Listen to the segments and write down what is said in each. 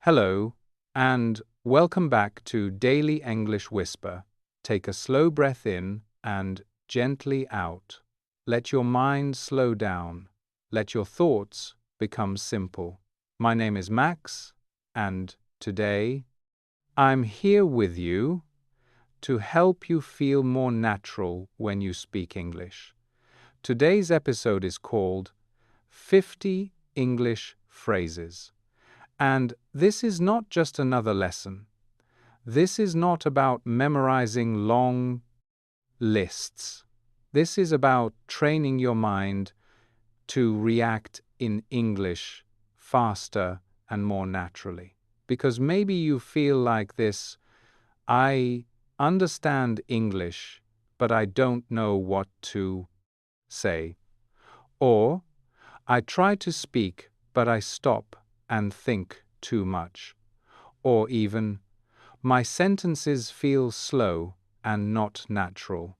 Hello, and welcome back to Daily English Whisper. Take a slow breath in and gently out. Let your mind slow down. Let your thoughts become simple. My name is Max, and today I'm here with you to help you feel more natural when you speak English. Today's episode is called 50 English Phrases. And this is not just another lesson. This is not about memorizing long lists. This is about training your mind to react in English faster and more naturally. Because maybe you feel like this: I understand English, but I don't know what to say. Or, I try to speak, but I stop and think too much. Or even, my sentences feel slow and not natural.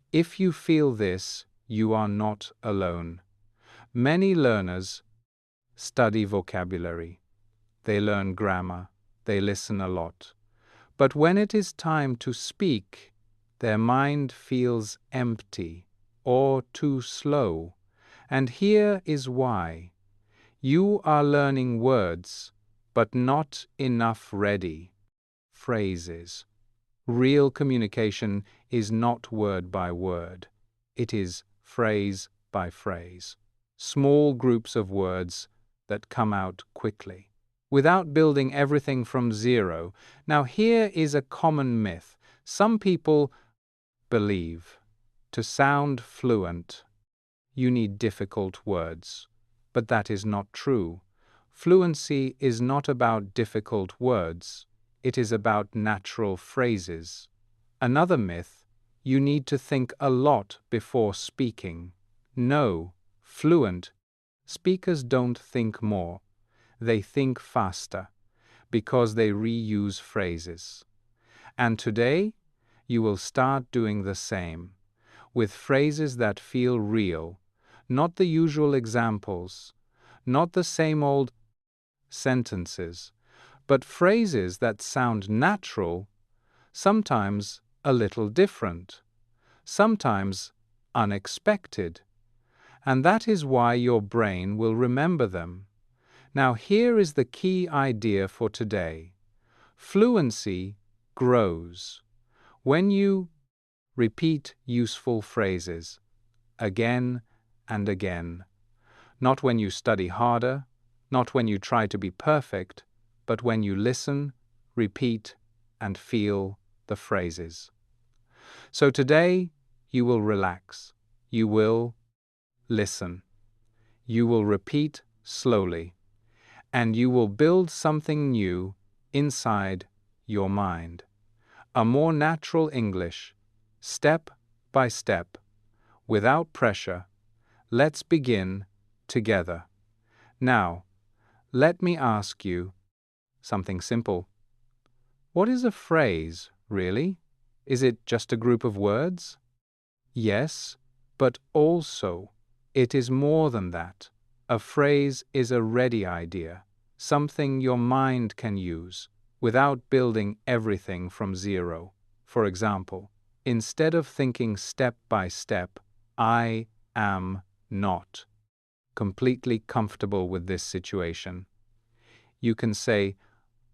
If you feel this, you are not alone. Many learners study vocabulary. They learn grammar. They listen a lot. But when it is time to speak, their mind feels empty or too slow. And here is why. You are learning words, but not enough ready phrases. Real communication is not word by word. It is phrase by phrase. Small groups of words that come out quickly, without building everything from zero. Now, here is a common myth. Some people believe to sound fluent, you need difficult words. But that is not true. Fluency is not about difficult words. It is about natural phrases. Another myth: you need to think a lot before speaking. No, fluent speakers don't think more. They think faster because they reuse phrases. And today, you will start doing the same, with phrases that feel real, not the usual examples, not the same old sentences, but phrases that sound natural, sometimes a little different, sometimes unexpected. And that is why your brain will remember them. Now, here is the key idea for today. Fluency grows when you repeat useful phrases again and again. Not when you study harder, not when you try to be perfect, but when you listen, repeat, and feel the phrases. So today, you will relax. You will listen. You will repeat slowly. And you will build something new inside your mind. A more natural English, step by step, without pressure. Let's begin together. Now, let me ask you something simple. What is a phrase, really? Is it just a group of words? Yes, but also, it is more than that. A phrase is a ready idea, something your mind can use, without building everything from zero. For example, instead of thinking step by step, I am not completely comfortable with this situation, you can say,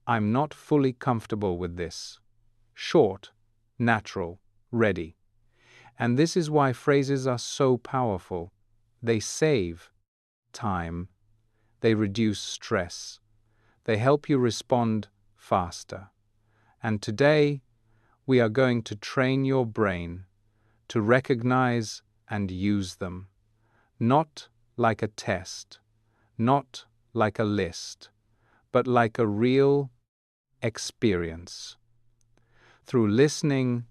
I'm not fully comfortable with this. Short, natural, ready. And this is why phrases are so powerful. They save time. They reduce stress. They help you respond faster. And today, we are going to train your brain to recognize and use them. Not like a test, not like a list, but like a real experience, through listening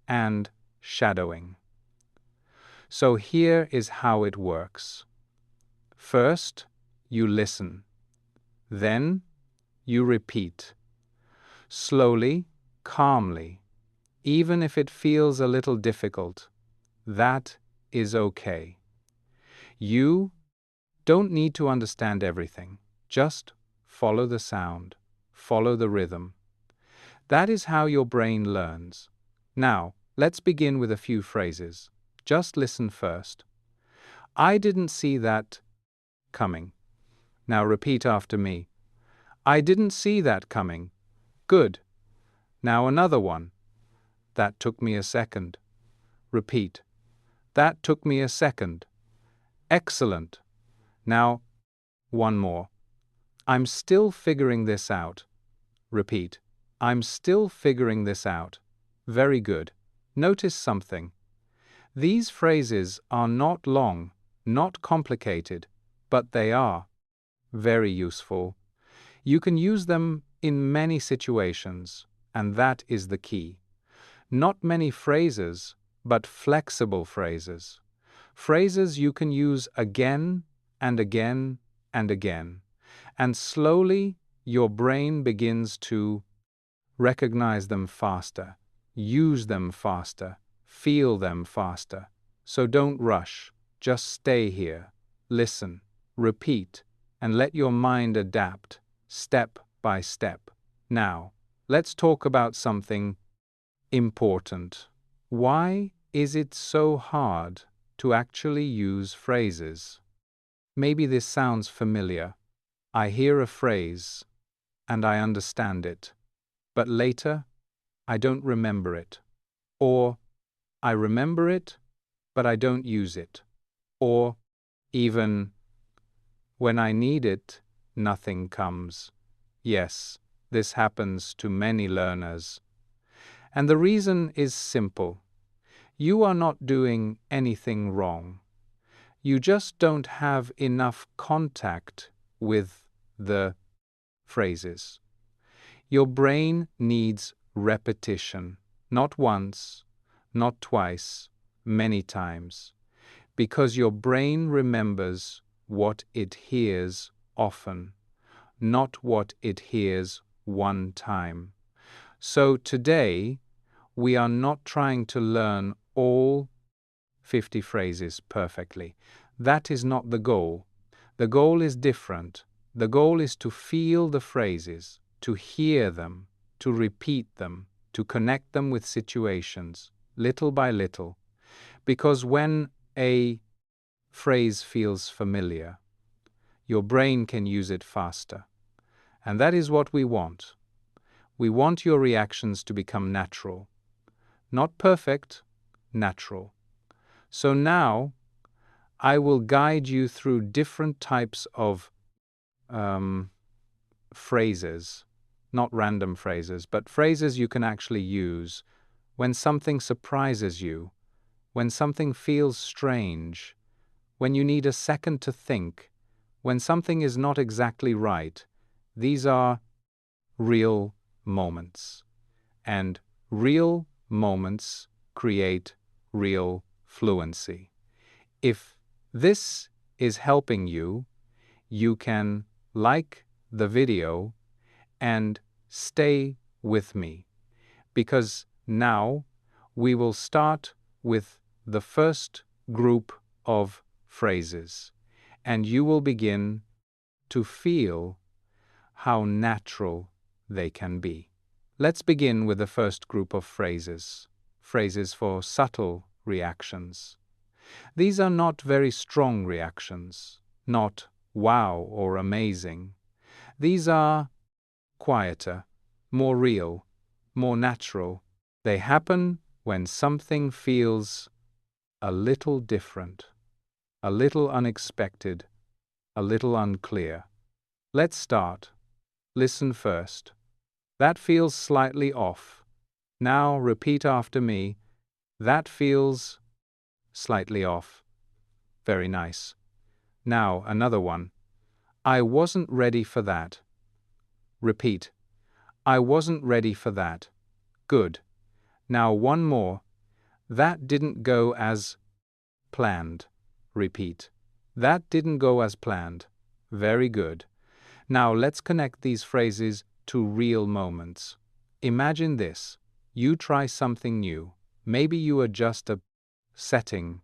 and shadowing. So here is how it works. First, you listen. Then, you repeat. Slowly, calmly, even if it feels a little difficult. That is okay. You don't need to understand everything. Just follow the sound. follow the rhythm. That is how your brain learns. Now, let's begin with a few phrases. Just listen first. I didn't see that coming. Now repeat after me. I didn't see that coming. Good. Now another one. That took me a second. Repeat. That took me a second. Excellent. Now, one more. I'm still figuring this out. Repeat. I'm still figuring this out. Very good. Notice something. These phrases are not long, not complicated, but they are very useful. You can use them in many situations, and that is the key. Not many phrases, but flexible phrases. Phrases you can use again and again and again. And slowly your brain begins to recognize them faster, use them faster, feel them faster. So don't rush, just stay here, listen, repeat, and let your mind adapt, step by step. Now, let's talk about something important. Why is it so hard to actually use phrases? Maybe this sounds familiar. I hear a phrase, and I understand it, but later, I don't remember it. Or, I remember it, but I don't use it. Or, even, when I need it, nothing comes. Yes, this happens to many learners. And the reason is simple. You are not doing anything wrong. You just don't have enough contact with the phrases. Your brain needs repetition, not once, not twice, many times, because your brain remembers what it hears often, not what it hears one time. So today, we are not trying to learn all 50 phrases perfectly. That is not the goal. The goal is different. The goal is to feel the phrases, to hear them, to repeat them, to connect them with situations, little by little. Because when a phrase feels familiar, your brain can use it faster. And that is what we want. We want your reactions to become natural. Not perfect, natural. So now, I will guide you through different types of phrases, not random phrases, but phrases you can actually use when something surprises you, when something feels strange, when you need a second to think, when something is not exactly right. These are real moments. And real moments create real fluency. If this is helping you, you can like the video and stay with me, because now we will start with the first group of phrases, and you will begin to feel how natural they can be. Let's begin with the first group of phrases, phrases for subtle reactions. These are not very strong reactions, not wow or amazing. These are quieter, more real, more natural. They happen when something feels a little different, a little unexpected, a little unclear. Let's start. Listen first. That feels slightly off. Now repeat after me. That feels slightly off. Very nice. Now another one. I wasn't ready for that. Repeat. I wasn't ready for that. Good. Now one more. That didn't go as planned. Repeat. That didn't go as planned. Very good. Now let's connect these phrases to real moments. Imagine this. You try something new. Maybe you adjust a setting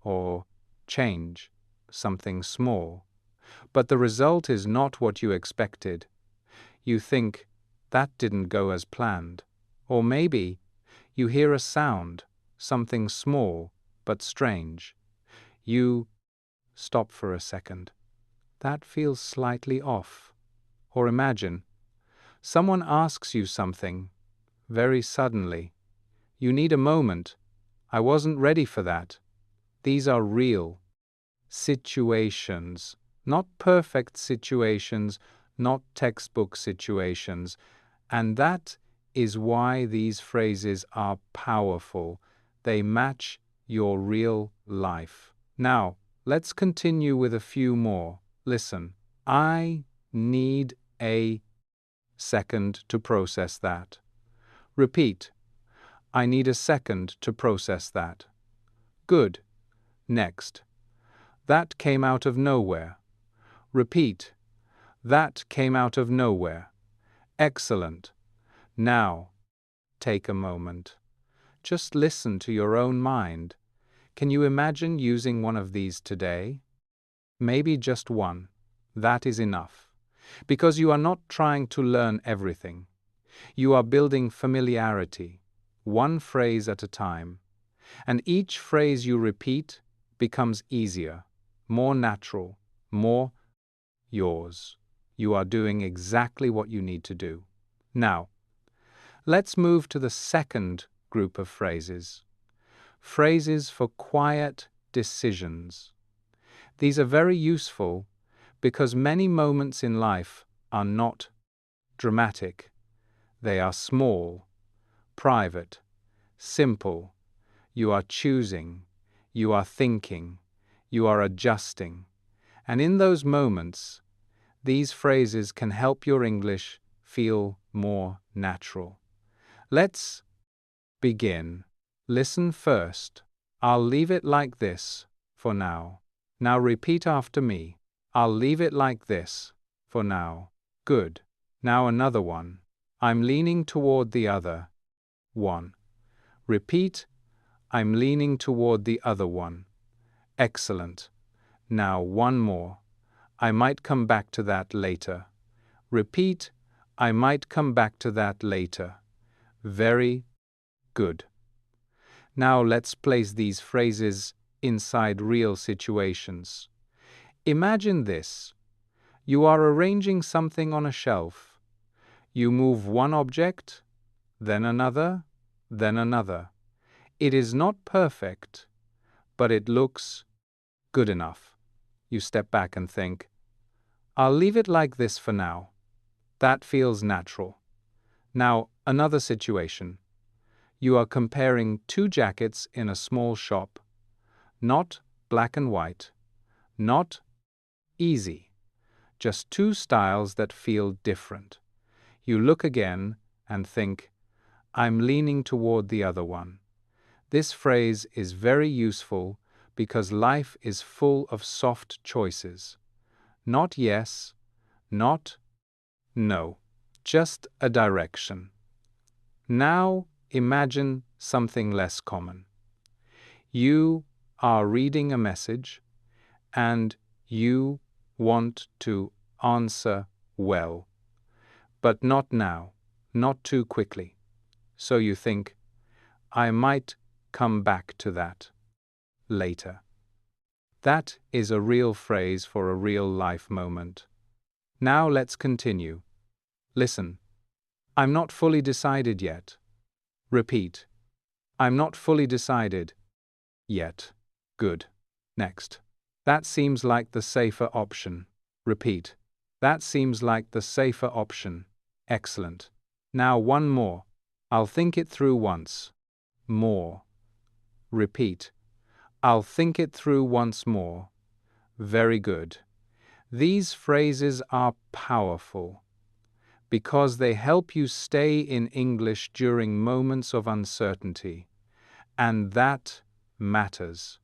or change something small, but the result is not what you expected. You think, that didn't go as planned. Or maybe you hear a sound, something small but strange. You stop for a second. That feels slightly off. Or imagine, someone asks you something very suddenly. You need a moment. I wasn't ready for that. These are real situations, not perfect situations, not textbook situations. And that is why these phrases are powerful. They match your real life. Now, let's continue with a few more. Listen, I need a second to process that. Repeat, I need a second to process that. Good. Next. That came out of nowhere. Repeat. That came out of nowhere. Excellent. Now, take a moment. Just listen to your own mind. Can you imagine using one of these today? Maybe just one. That is enough. Because you are not trying to learn everything. You are building familiarity, one phrase at a time. And each phrase you repeat becomes easier, more natural, more yours. You are doing exactly what you need to do. Now, let's move to the second group of phrases. Phrases for quiet decisions. These are very useful because many moments in life are not dramatic. They are small, private, simple. You are choosing, you are thinking, you are adjusting. And in those moments, these phrases can help your English feel more natural. Let's begin. Listen first. I'll leave it like this for now. Now repeat after me. I'll leave it like this for now. Good. Now another one. I'm leaning toward the other one. Repeat. I'm leaning toward the other one. Excellent. Now one more. I might come back to that later. Repeat. I might come back to that later. Very good. Now let's place these phrases inside real situations. Imagine this. You are arranging something on a shelf. You move one object, then another, then another. It is not perfect, but it looks good enough. You step back and think, I'll leave it like this for now. That feels natural. Now, another situation. You are comparing two jackets in a small shop. Not black and white. Not easy. Just two styles that feel different. You look again and think, I'm leaning toward the other one. This phrase is very useful because life is full of soft choices. Not yes, not no, just a direction. Now imagine something less common. You are reading a message and you want to answer well, but not now, not too quickly. So you think, I might come back to that later. That is a real phrase for a real life moment. Now let's continue. Listen. I'm not fully decided yet. Repeat. I'm not fully decided yet. Good. Next. That seems like the safer option. Repeat. That seems like the safer option. Excellent. Now one more. I'll think it through once more. Repeat. I'll think it through once more. Very good. These phrases are powerful because they help you stay in English during moments of uncertainty. And that matters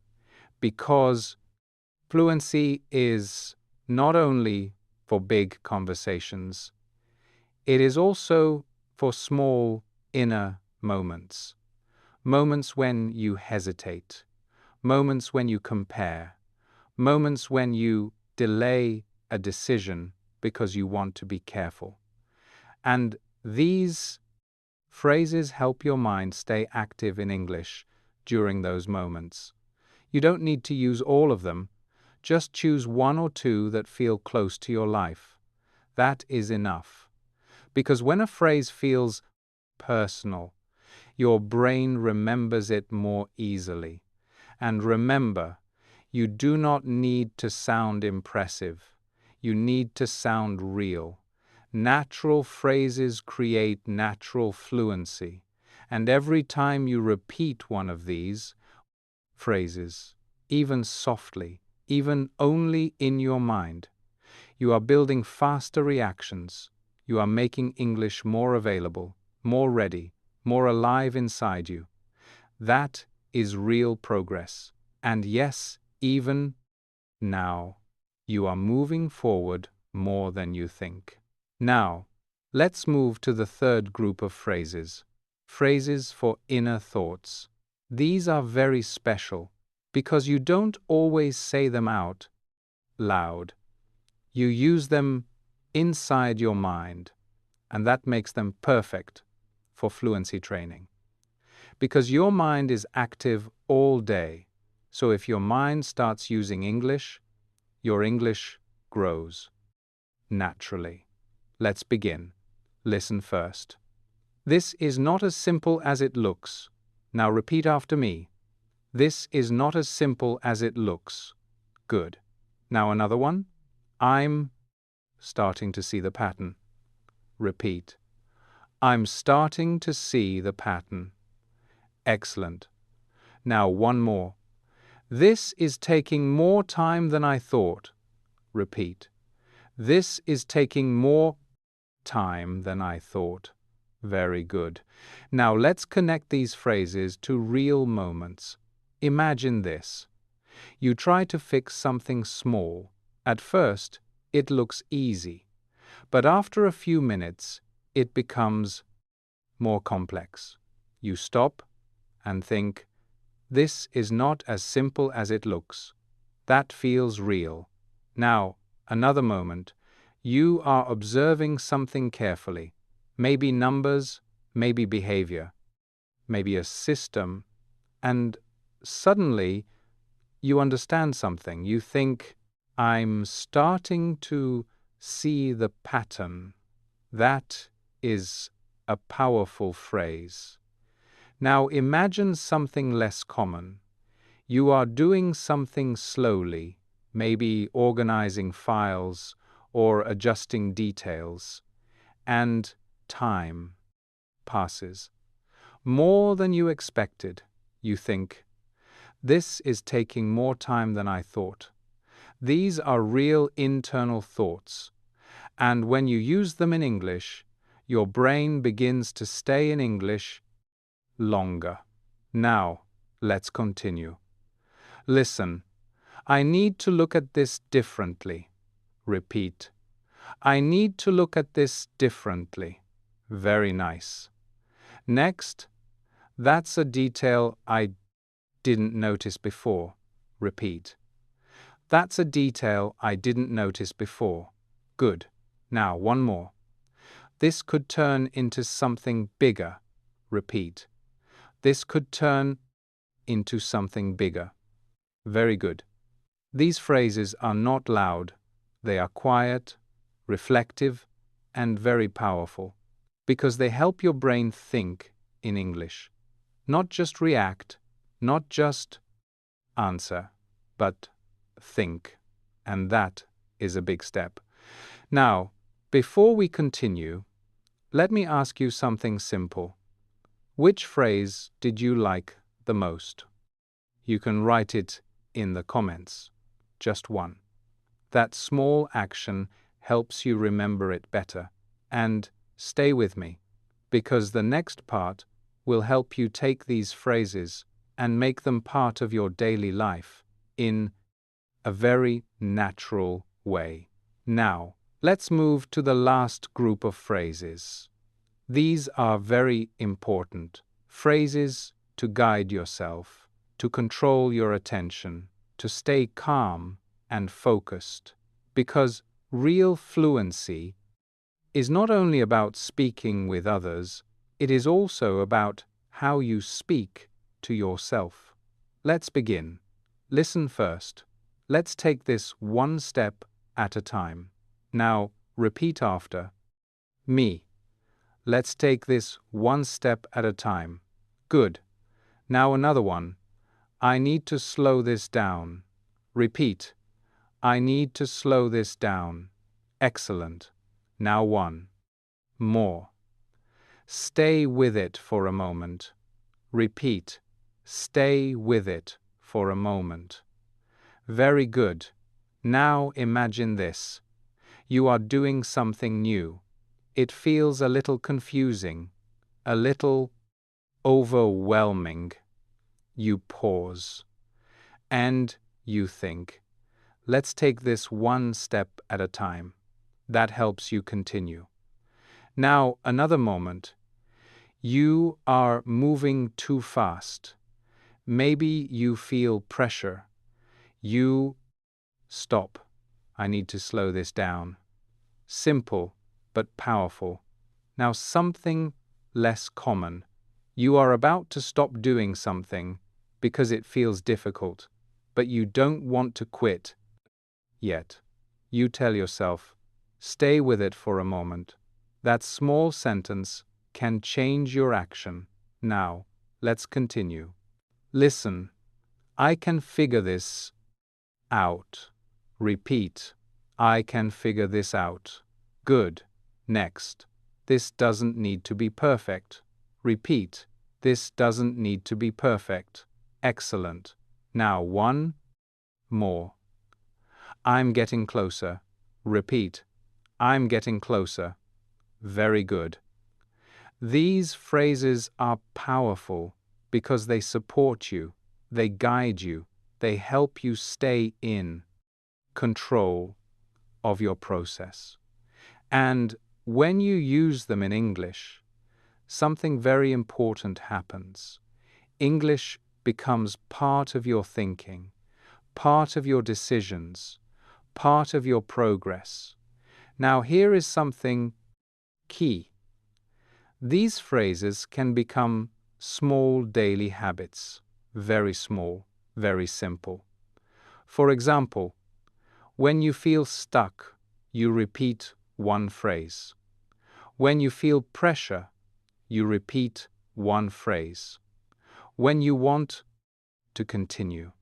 because fluency is not only for big conversations, it is also for small inner moments. Moments when you hesitate, moments when you compare, moments when you delay a decision because you want to be careful. And these phrases help your mind stay active in English during those moments. You don't need to use all of them, just choose one or two that feel close to your life. That is enough. Because when a phrase feels personal, your brain remembers it more easily. And remember, you do not need to sound impressive. You need to sound real. Natural phrases create natural fluency. And every time you repeat one of these phrases, even softly, even only in your mind, you are building faster reactions. You are making English more available, more ready, more alive inside you. That is real progress. And yes, even now, you are moving forward more than you think. Now, let's move to the third group of phrases. Phrases for inner thoughts. These are very special because you don't always say them out loud. You use them inside your mind, and that makes them perfect for fluency training. Because your mind is active all day, so if your mind starts using English, your English grows naturally. Let's begin. Listen first. This is not as simple as it looks. Now repeat after me. This is not as simple as it looks. Good. Now another one. I'm starting to see the pattern. Repeat. I'm starting to see the pattern. Excellent. Now one more. This is taking more time than I thought. Repeat. This is taking more time than I thought. Very good. Now let's connect these phrases to real moments. Imagine this. You try to fix something small. At first, it looks easy. But after a few minutes, it becomes more complex. You stop and think, this is not as simple as it looks. That feels real. Now, another moment. You are observing something carefully. Maybe numbers, maybe behavior, maybe a system, and suddenly you understand something. You think, I'm starting to see the pattern. That is a powerful phrase. Now imagine something less common. You are doing something slowly, maybe organizing files or adjusting details, and time passes. More than you expected. You think, this is taking more time than I thought. These are real internal thoughts, and when you use them in English, your brain begins to stay in English longer. Now, let's continue. Listen, I need to look at this differently. Repeat. I need to look at this differently. Very nice. Next, that's a detail I didn't notice before. Repeat. That's a detail I didn't notice before. Good. Now, one more. This could turn into something bigger. Repeat. This could turn into something bigger. Very good. These phrases are not loud. They are quiet, reflective, and very powerful because they help your brain think in English. Not just react, not just answer, but think. And that is a big step. Now, before we continue, let me ask you something simple. Which phrase did you like the most? You can write it in the comments. Just one. That small action helps you remember it better. And stay with me, because the next part will help you take these phrases and make them part of your daily life in a very natural way. Now, let's move to the last group of phrases. These are very important. Phrases to guide yourself, to control your attention, to stay calm and focused. Because real fluency is not only about speaking with others, it is also about how you speak to yourself. Let's begin. Listen first. Let's take this one step at a time. Now, repeat after me. Let's take this one step at a time. Good. Now another one. I need to slow this down. Repeat. I need to slow this down. Excellent. Now one more. Stay with it for a moment. Repeat. Stay with it for a moment. Very good. Now imagine this. You are doing something new. It feels a little confusing, a little overwhelming. You pause. And you think. Let's take this one step at a time. That helps you continue. Now, another moment. You are moving too fast. Maybe you feel pressure. You stop. I need to slow this down. Simple, but powerful. Now, something less common. You are about to stop doing something because it feels difficult, but you don't want to quit yet. You tell yourself, stay with it for a moment. That small sentence can change your action. Now, let's continue. Listen, I can figure this out. Repeat, I can figure this out. Good. Next, this doesn't need to be perfect. Repeat, this doesn't need to be perfect. Excellent. Now one more. I'm getting closer. Repeat, I'm getting closer. Very good. These phrases are powerful because they support you, they guide you, they help you stay in control of your process. And when you use them in English, something very important happens. English becomes part of your thinking, part of your decisions, part of your progress. Now, here is something key. These phrases can become small daily habits, very small, very simple. For example, when you feel stuck, you repeat one phrase. When you feel pressure, you repeat one phrase. When you want to continue,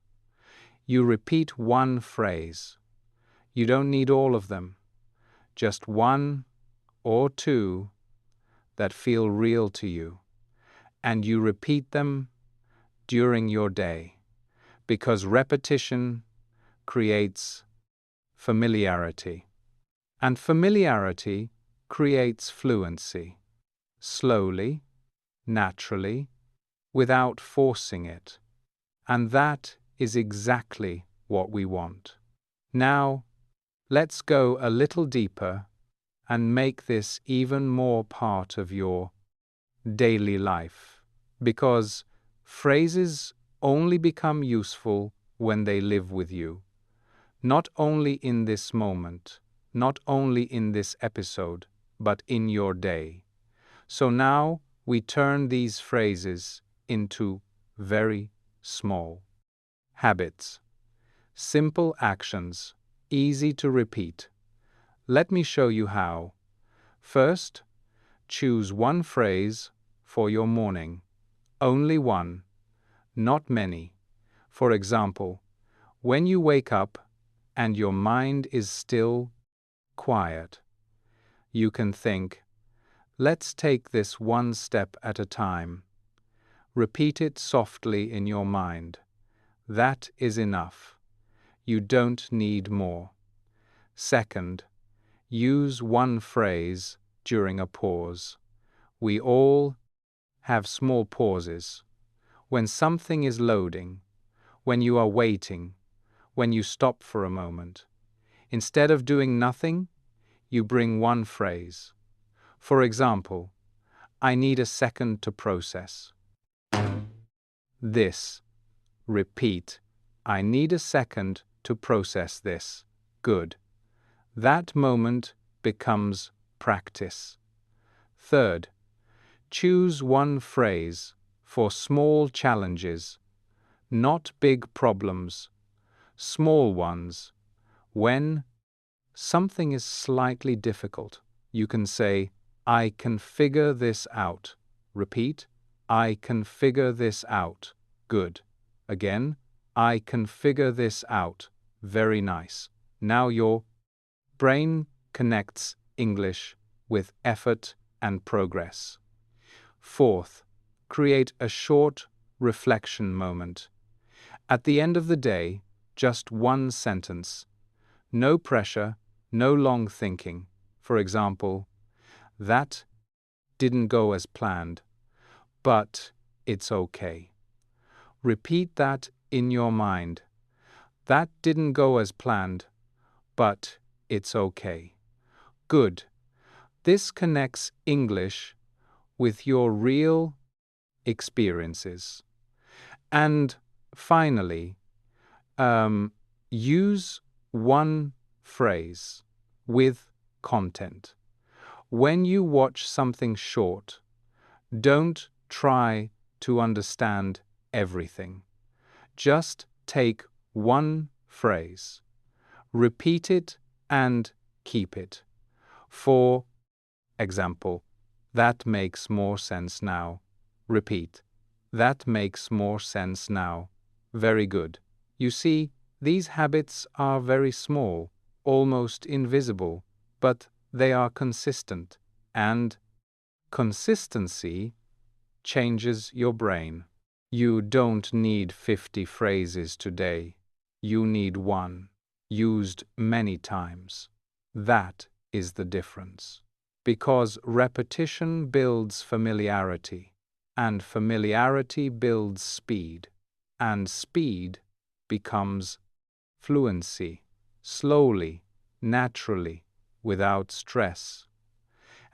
you repeat one phrase. You don't need all of them, just one or two that feel real to you, and you repeat them during your day, because repetition creates familiarity, and familiarity creates fluency, slowly, naturally, without forcing it. And that is exactly what we want. Now, let's go a little deeper and make this even more part of your daily life, because phrases only become useful when they live with you, not only in this moment, not only in this episode, but in your day. So now we turn these phrases into very small habits, simple actions, easy to repeat. Let me show you how. First, choose one phrase for your morning. Only one, not many. For example, when you wake up and your mind is still quiet, you can think, let's take this one step at a time. Repeat it softly in your mind. That is enough. You don't need more. Second, use one phrase during a pause. We all have small pauses. When something is loading, when you are waiting, when you stop for a moment. Instead of doing nothing, you bring one phrase. For example, I need a second to process this. Repeat, I need a second to process this. Good. That moment becomes practice. Third, choose one phrase for small challenges, not big problems, small ones. When something is slightly difficult, you can say, I can figure this out. Repeat, I can figure this out. Good. Again, I can figure this out. Very nice. Now your brain connects English with effort and progress. Fourth, create a short reflection moment. At the end of the day, just one sentence. No pressure, no long thinking. For example, that didn't go as planned, but it's okay. Repeat that in your mind. That didn't go as planned, but it's okay. Good. This connects English with your real experiences. And finally, use one phrase with content. When you watch something short, don't try to understand everything. Just take one phrase, repeat it, and keep it. For example, that makes more sense now. Repeat. That makes more sense now. Very good. You see, these habits are very small, almost invisible, but they are consistent, and consistency changes your brain. You don't need 50 phrases today. You need one, used many times. That is the difference. Because repetition builds familiarity, and familiarity builds speed, and speed becomes fluency, slowly, naturally, without stress.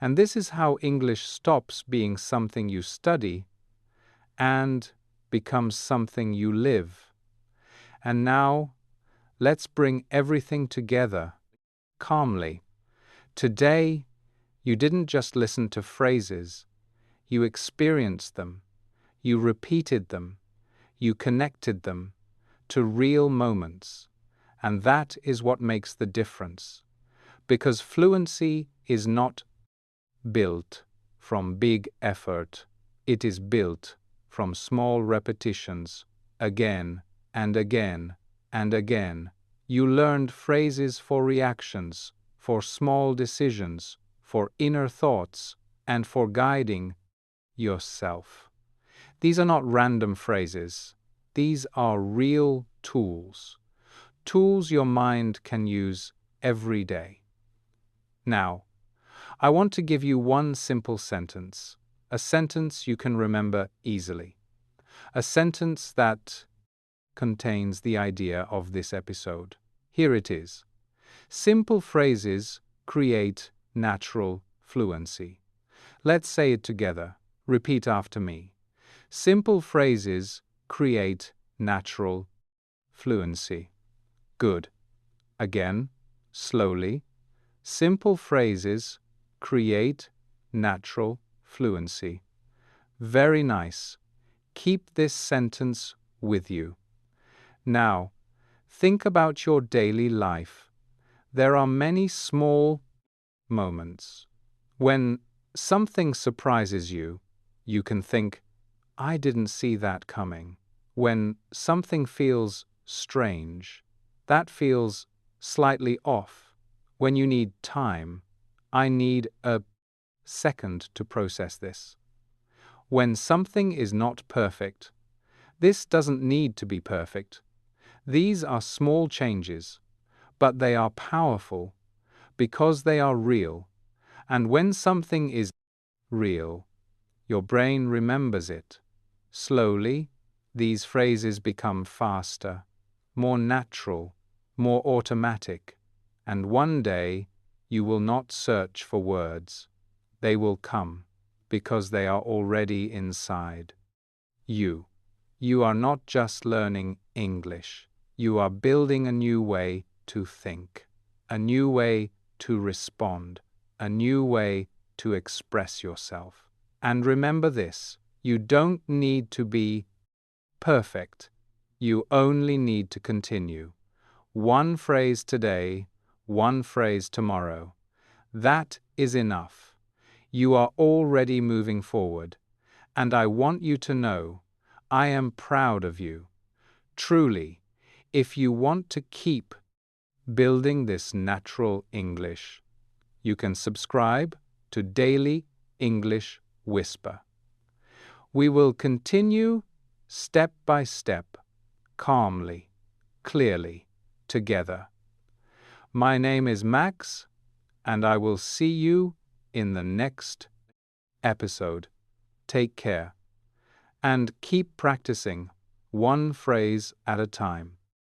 And this is how English stops being something you study and becomes something you live. And now, let's bring everything together calmly. Today, you didn't just listen to phrases, you experienced them, you repeated them, you connected them to real moments. And that is what makes the difference. Because fluency is not built from big effort, it is built from small repetitions, again and again and again. You learned phrases for reactions, for small decisions, for inner thoughts, and for guiding yourself. These are not random phrases. These are real tools. Tools your mind can use every day. Now, I want to give you one simple sentence, a sentence you can remember easily, a sentence that contains the idea of this episode. Here it is. Simple phrases create natural fluency. Let's say it together. Repeat after me. Simple phrases create natural fluency. Good. Again, slowly. Simple phrases create natural fluency. Very nice. Keep this sentence with you. Now, think about your daily life. There are many small moments. When something surprises you, you can think, I didn't see that coming. When something feels strange, that feels slightly off. When you need time, I need a second to process this. When something is not perfect, this doesn't need to be perfect. These are small changes, but they are powerful because they are real. And when something is real, your brain remembers it. Slowly, these phrases become faster, more natural, more automatic, and one day you will not search for words. They will come because they are already inside you. You are not just learning English. You are building a new way to think, a new way to respond, a new way to express yourself. And remember this, you don't need to be perfect. You only need to continue. One phrase today, one phrase tomorrow. That is enough. You are already moving forward, and I want you to know I am proud of you. Truly, if you want to keep building this natural English, you can subscribe to Daily English Whisper. We will continue step by step, calmly, clearly, together. My name is Max, and I will see you in the next episode. Take care, and keep practicing one phrase at a time.